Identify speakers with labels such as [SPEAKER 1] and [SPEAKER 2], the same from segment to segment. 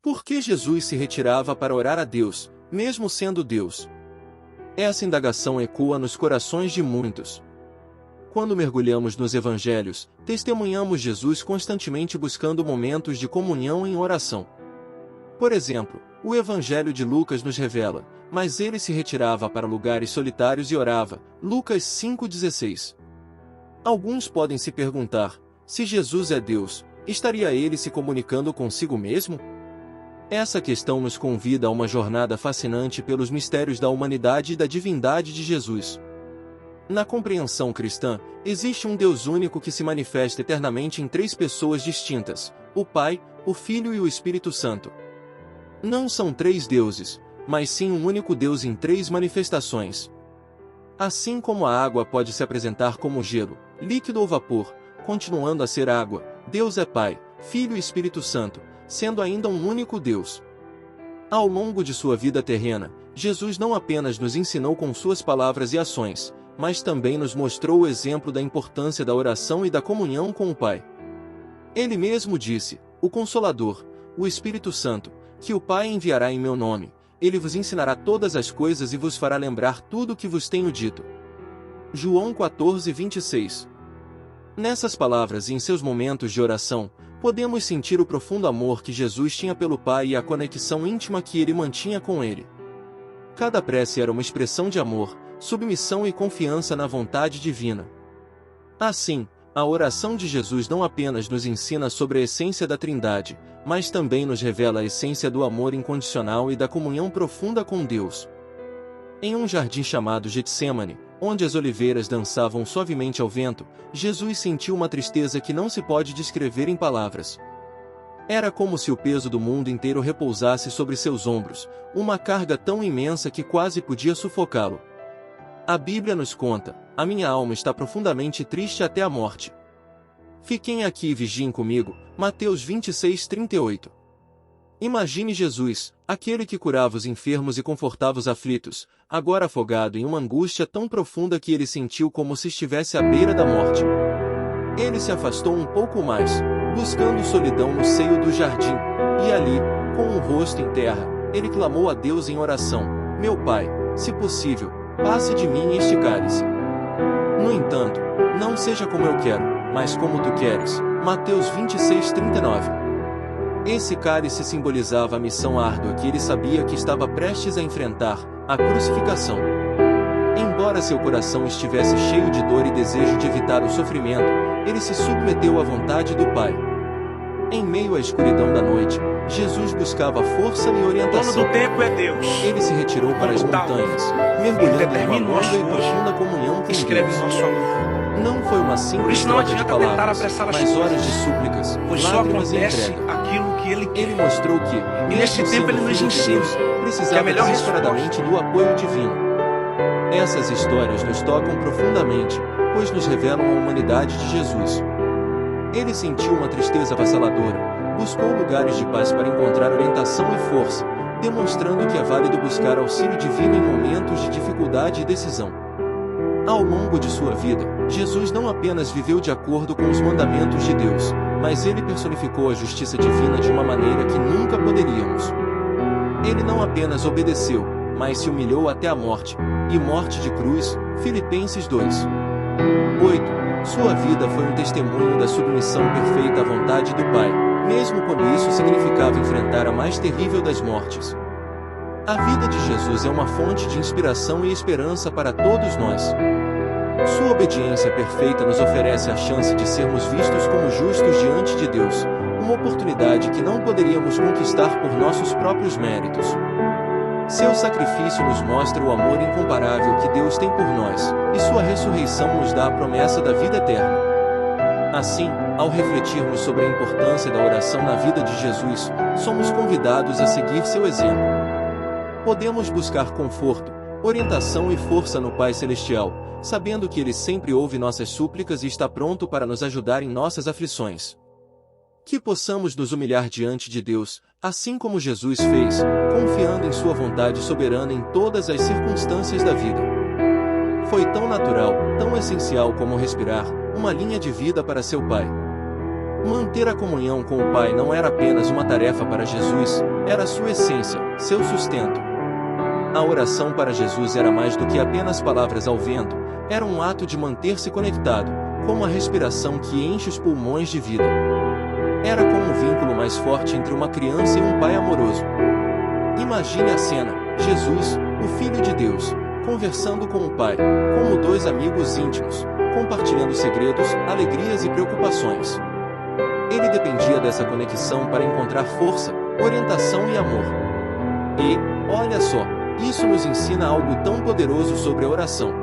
[SPEAKER 1] Por que Jesus se retirava para orar a Deus, mesmo sendo Deus? Essa indagação ecoa nos corações de muitos. Quando mergulhamos nos evangelhos, testemunhamos Jesus constantemente buscando momentos de comunhão em oração. Por exemplo, o Evangelho de Lucas nos revela, mas ele se retirava para lugares solitários e orava, Lucas 5,16. Alguns podem se perguntar, se Jesus é Deus, estaria ele se comunicando consigo mesmo? Essa questão nos convida a uma jornada fascinante pelos mistérios da humanidade e da divindade de Jesus. Na compreensão cristã, existe um Deus único que se manifesta eternamente em três pessoas distintas, o Pai, o Filho e o Espírito Santo. Não são três deuses, mas sim um único Deus em três manifestações. Assim como a água pode se apresentar como gelo, líquido ou vapor, continuando a ser água, Deus é Pai, Filho e Espírito Santo, sendo ainda um único Deus. Ao longo de sua vida terrena, Jesus não apenas nos ensinou com suas palavras e ações, mas também nos mostrou o exemplo da importância da oração e da comunhão com o Pai. Ele mesmo disse, o Consolador, o Espírito Santo, que o Pai enviará em meu nome, ele vos ensinará todas as coisas e vos fará lembrar tudo o que vos tenho dito. João 14:26. Nessas palavras e em seus momentos de oração, podemos sentir o profundo amor que Jesus tinha pelo Pai e a conexão íntima que ele mantinha com ele. Cada prece era uma expressão de amor, submissão e confiança na vontade divina. Assim, a oração de Jesus não apenas nos ensina sobre a essência da Trindade, mas também nos revela a essência do amor incondicional e da comunhão profunda com Deus. Em um jardim chamado Getsêmani, onde as oliveiras dançavam suavemente ao vento, Jesus sentiu uma tristeza que não se pode descrever em palavras. Era como se o peso do mundo inteiro repousasse sobre seus ombros, uma carga tão imensa que quase podia sufocá-lo. A Bíblia nos conta, a minha alma está profundamente triste até a morte. Fiquem aqui e vigiem comigo, Mateus 26:38. Imagine Jesus, aquele que curava os enfermos e confortava os aflitos, agora afogado em uma angústia tão profunda que ele sentiu como se estivesse à beira da morte. Ele se afastou um pouco mais, buscando solidão no seio do jardim, e ali, com o rosto em terra, ele clamou a Deus em oração, meu Pai, se possível, passe de mim este cálice. No entanto, não seja como eu quero, mas como tu queres. Mateus 26:39. Esse cálice simbolizava a missão árdua que ele sabia que estava prestes a enfrentar, a crucificação. Embora seu coração estivesse cheio de dor e desejo de evitar o sofrimento, ele se submeteu à vontade do Pai. Em meio à escuridão da noite, Jesus buscava força e orientação.
[SPEAKER 2] O dono do tempo é Deus.
[SPEAKER 1] Ele se retirou para as montanhas, mergulhando em uma longa e profunda comunhão com
[SPEAKER 2] escreve
[SPEAKER 1] Deus.
[SPEAKER 2] nosso amor.
[SPEAKER 1] Não foi uma simples troca de palavras, mas horas de súplicas,
[SPEAKER 2] Pois só
[SPEAKER 1] lágrimas e
[SPEAKER 2] acontece
[SPEAKER 1] entrega.
[SPEAKER 2] aquilo que ele quer.
[SPEAKER 1] Ele mostrou que,
[SPEAKER 2] E nesse
[SPEAKER 1] mesmo
[SPEAKER 2] tempo ele
[SPEAKER 1] sendo
[SPEAKER 2] nos
[SPEAKER 1] filho de
[SPEAKER 2] ensina
[SPEAKER 1] Deus,
[SPEAKER 2] que a
[SPEAKER 1] precisava
[SPEAKER 2] melhor
[SPEAKER 1] desesperadamente do apoio divino. Essas histórias nos tocam profundamente, pois nos revelam a humanidade de Jesus. Ele sentiu uma tristeza avassaladora, buscou lugares de paz para encontrar orientação e força, demonstrando que é válido buscar auxílio divino em momentos de dificuldade e decisão. Ao longo de sua vida, Jesus não apenas viveu de acordo com os mandamentos de Deus, mas ele personificou a justiça divina de uma maneira que nunca poderíamos. Ele não apenas obedeceu, mas se humilhou até a morte, e morte de cruz, Filipenses 2:8. Sua vida foi um testemunho da submissão perfeita à vontade do Pai, mesmo quando isso significava enfrentar a mais terrível das mortes. A vida de Jesus é uma fonte de inspiração e esperança para todos nós. Sua obediência perfeita nos oferece a chance de sermos vistos como justos diante de Deus, uma oportunidade que não poderíamos conquistar por nossos próprios méritos. Seu sacrifício nos mostra o amor incomparável que Deus tem por nós, e sua ressurreição nos dá a promessa da vida eterna. Assim, ao refletirmos sobre a importância da oração na vida de Jesus, somos convidados a seguir seu exemplo. Podemos buscar conforto, orientação e força no Pai Celestial, sabendo que Ele sempre ouve nossas súplicas e está pronto para nos ajudar em nossas aflições. Que possamos nos humilhar diante de Deus, assim como Jesus fez, confiando em sua vontade soberana em todas as circunstâncias da vida. Foi tão natural, tão essencial como respirar, uma linha de vida para seu Pai. Manter a comunhão com o Pai não era apenas uma tarefa para Jesus, era sua essência, seu sustento. A oração para Jesus era mais do que apenas palavras ao vento, era um ato de manter-se conectado, como a respiração que enche os pulmões de vida. Era como um vínculo mais forte entre uma criança e um pai amoroso. Imagine a cena: Jesus, o Filho de Deus, conversando com o Pai, como dois amigos íntimos, compartilhando segredos, alegrias e preocupações. Ele dependia dessa conexão para encontrar força, orientação e amor. E, olha só, isso nos ensina algo tão poderoso sobre a oração.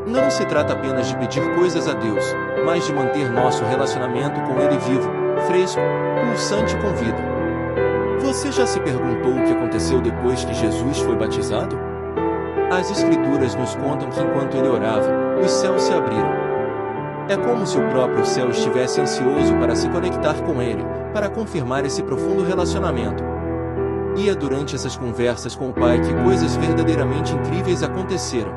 [SPEAKER 1] Não se trata apenas de pedir coisas a Deus, mas de manter nosso relacionamento com Ele vivo, fresco, pulsante com vida. Você já se perguntou o que aconteceu depois que Jesus foi batizado? As Escrituras nos contam que enquanto ele orava, os céus se abriram. É como se o próprio céu estivesse ansioso para se conectar com ele, para confirmar esse profundo relacionamento. E é durante essas conversas com o Pai que coisas verdadeiramente incríveis aconteceram.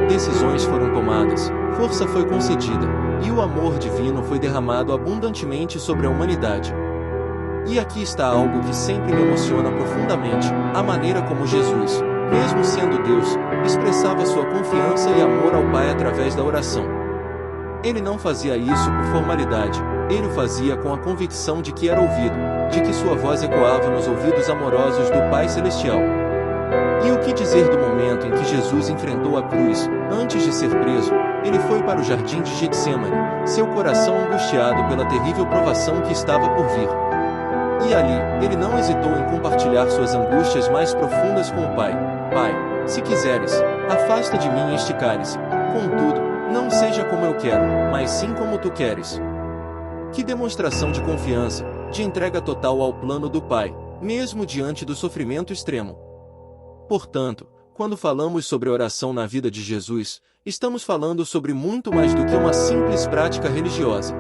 [SPEAKER 1] Decisões foram tomadas, força foi concedida, e o amor divino foi derramado abundantemente sobre a humanidade. E aqui está algo que sempre me emociona profundamente: a maneira como Jesus, mesmo sendo Deus, expressava sua confiança e amor ao Pai através da oração. Ele não fazia isso por formalidade, ele o fazia com a convicção de que era ouvido, de que sua voz ecoava nos ouvidos amorosos do Pai Celestial. E o que dizer do momento em que Jesus enfrentou a cruz? Antes de ser preso, ele foi para o jardim de Getsemane, seu coração angustiado pela terrível provação que estava por vir. E ali, ele não hesitou em compartilhar suas angústias mais profundas com o Pai. Pai, se quiseres, afasta de mim este cálice. Contudo, não seja como eu quero, mas sim como tu queres. Que demonstração de confiança, de entrega total ao plano do Pai, mesmo diante do sofrimento extremo. Portanto, quando falamos sobre oração na vida de Jesus, estamos falando sobre muito mais do que uma simples prática religiosa.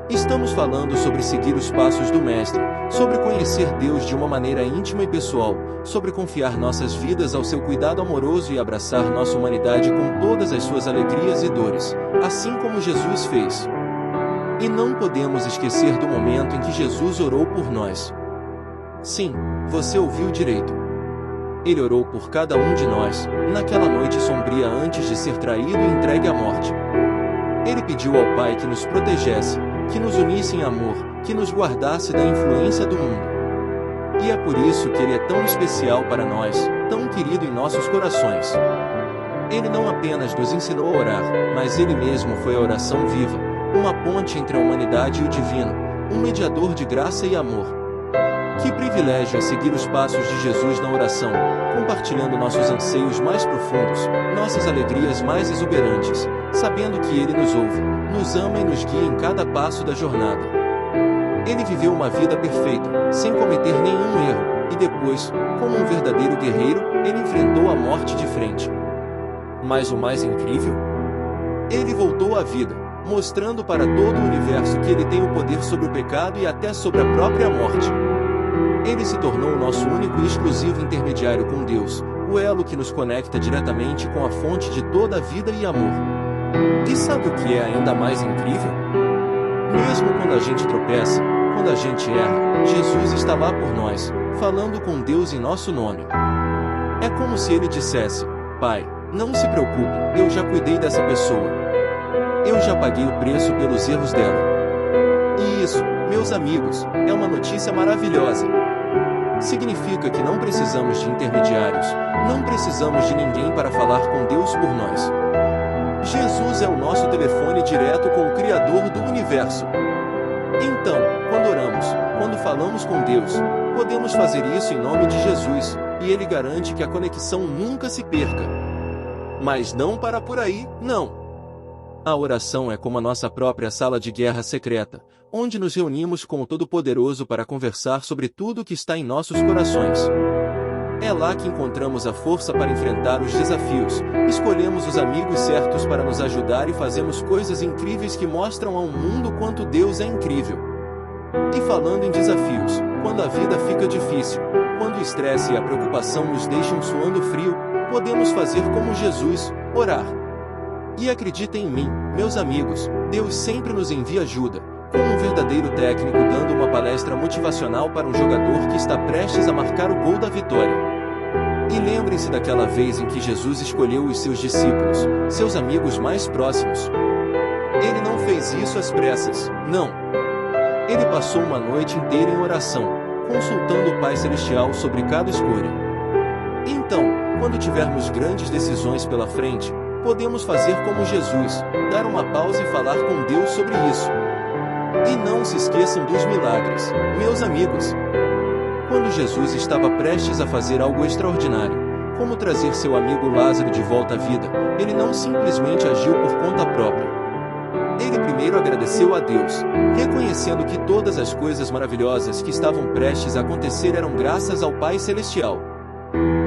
[SPEAKER 1] Estamos falando sobre seguir os passos do Mestre, sobre conhecer Deus de uma maneira íntima e pessoal, sobre confiar nossas vidas ao seu cuidado amoroso e abraçar nossa humanidade com todas as suas alegrias e dores, assim como Jesus fez. E não podemos esquecer do momento em que Jesus orou por nós. Sim, você ouviu direito. Ele orou por cada um de nós, naquela noite sombria antes de ser traído e entregue à morte. Ele pediu ao Pai que nos protegesse, que nos unisse em amor, que nos guardasse da influência do mundo. E é por isso que Ele é tão especial para nós, tão querido em nossos corações. Ele não apenas nos ensinou a orar, mas Ele mesmo foi a oração viva, uma ponte entre a humanidade e o divino, um mediador de graça e amor. Que privilégio é seguir os passos de Jesus na oração, compartilhando nossos anseios mais profundos, nossas alegrias mais exuberantes, sabendo que Ele nos ouve, nos ama e nos guia em cada passo da jornada. Ele viveu uma vida perfeita, sem cometer nenhum erro, e depois, como um verdadeiro guerreiro, ele enfrentou a morte de frente. Mas o mais incrível? Ele voltou à vida, mostrando para todo o universo que ele tem o poder sobre o pecado e até sobre a própria morte. Ele se tornou o nosso único e exclusivo intermediário com Deus, o elo que nos conecta diretamente com a fonte de toda a vida e amor. E sabe o que é ainda mais incrível? Mesmo quando a gente tropeça, quando a gente erra, Jesus está lá por nós, falando com Deus em nosso nome. É como se Ele dissesse: Pai, não se preocupe, eu já cuidei dessa pessoa. Eu já paguei o preço pelos erros dela. E isso, meus amigos, é uma notícia maravilhosa. Significa que não precisamos de intermediários, não precisamos de ninguém para falar com Deus por nós. Jesus é o nosso telefone direto com o Criador do Universo. Então, quando oramos, quando falamos com Deus, podemos fazer isso em nome de Jesus, e Ele garante que a conexão nunca se perca. Mas não para por aí, não. A oração é como a nossa própria sala de guerra secreta, onde nos reunimos com o Todo-Poderoso para conversar sobre tudo o que está em nossos corações. É lá que encontramos a força para enfrentar os desafios, escolhemos os amigos certos para nos ajudar e fazemos coisas incríveis que mostram ao mundo quanto Deus é incrível. E falando em desafios, quando a vida fica difícil, quando o estresse e a preocupação nos deixam suando frio, podemos fazer como Jesus, orar. E acreditem em mim, meus amigos, Deus sempre nos envia ajuda, como um verdadeiro técnico dando uma palestra motivacional para um jogador que está prestes a marcar o gol da vitória. E lembrem-se daquela vez em que Jesus escolheu os seus discípulos, seus amigos mais próximos. Ele não fez isso às pressas, não. Ele passou uma noite inteira em oração, consultando o Pai Celestial sobre cada escolha. Então, quando tivermos grandes decisões pela frente, podemos fazer como Jesus, dar uma pausa e falar com Deus sobre isso. E não se esqueçam dos milagres, meus amigos. Quando Jesus estava prestes a fazer algo extraordinário, como trazer seu amigo Lázaro de volta à vida, ele não simplesmente agiu por conta própria. Ele primeiro agradeceu a Deus, reconhecendo que todas as coisas maravilhosas que estavam prestes a acontecer eram graças ao Pai Celestial.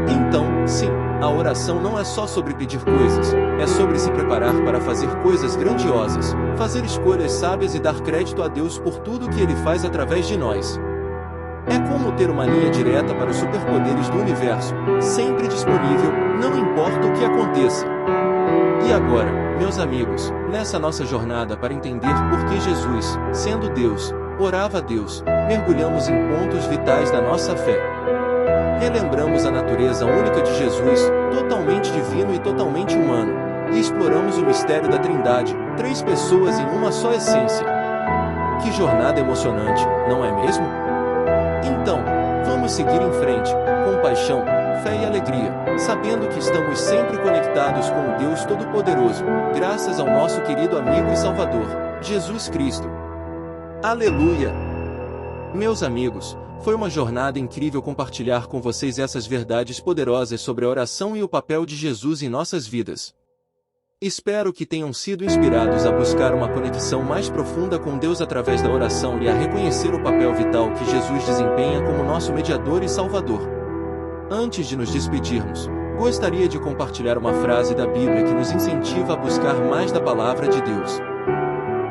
[SPEAKER 1] Então, sim, a oração não é só sobre pedir coisas, é sobre se preparar para fazer coisas grandiosas, fazer escolhas sábias e dar crédito a Deus por tudo que Ele faz através de nós. É como ter uma linha direta para os superpoderes do universo, sempre disponível, não importa o que aconteça. E agora, meus amigos, nessa nossa jornada para entender por que Jesus, sendo Deus, orava a Deus, mergulhamos em pontos vitais da nossa fé. Relembramos a natureza única de Jesus, totalmente divino e totalmente humano, e exploramos o mistério da Trindade, 3 pessoas em uma só essência. Que jornada emocionante, não é mesmo? Então, vamos seguir em frente, com paixão, fé e alegria, sabendo que estamos sempre conectados com o Deus Todo-Poderoso, graças ao nosso querido amigo e Salvador, Jesus Cristo. Aleluia! Meus amigos, foi uma jornada incrível compartilhar com vocês essas verdades poderosas sobre a oração e o papel de Jesus em nossas vidas. Espero que tenham sido inspirados a buscar uma conexão mais profunda com Deus através da oração e a reconhecer o papel vital que Jesus desempenha como nosso mediador e Salvador. Antes de nos despedirmos, gostaria de compartilhar uma frase da Bíblia que nos incentiva a buscar mais da Palavra de Deus.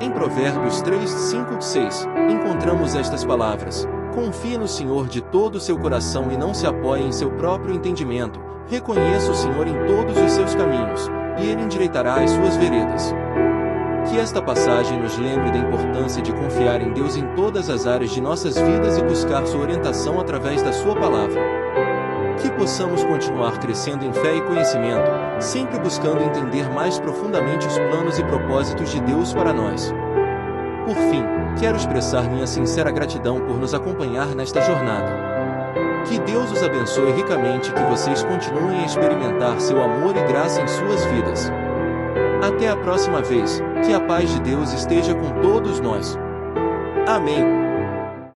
[SPEAKER 1] Em Provérbios 3, 5, 6, encontramos estas palavras: confie no Senhor de todo o seu coração e não se apoie em seu próprio entendimento, reconheça o Senhor em todos os seus caminhos, e Ele endireitará as suas veredas. Que esta passagem nos lembre da importância de confiar em Deus em todas as áreas de nossas vidas e buscar sua orientação através da sua palavra. Que possamos continuar crescendo em fé e conhecimento, sempre buscando entender mais profundamente os planos e propósitos de Deus para nós. Por fim, quero expressar minha sincera gratidão por nos acompanhar nesta jornada. Que Deus os abençoe ricamente e que vocês continuem a experimentar seu amor e graça em suas vidas. Até a próxima vez, que a paz de Deus esteja com todos nós. Amém.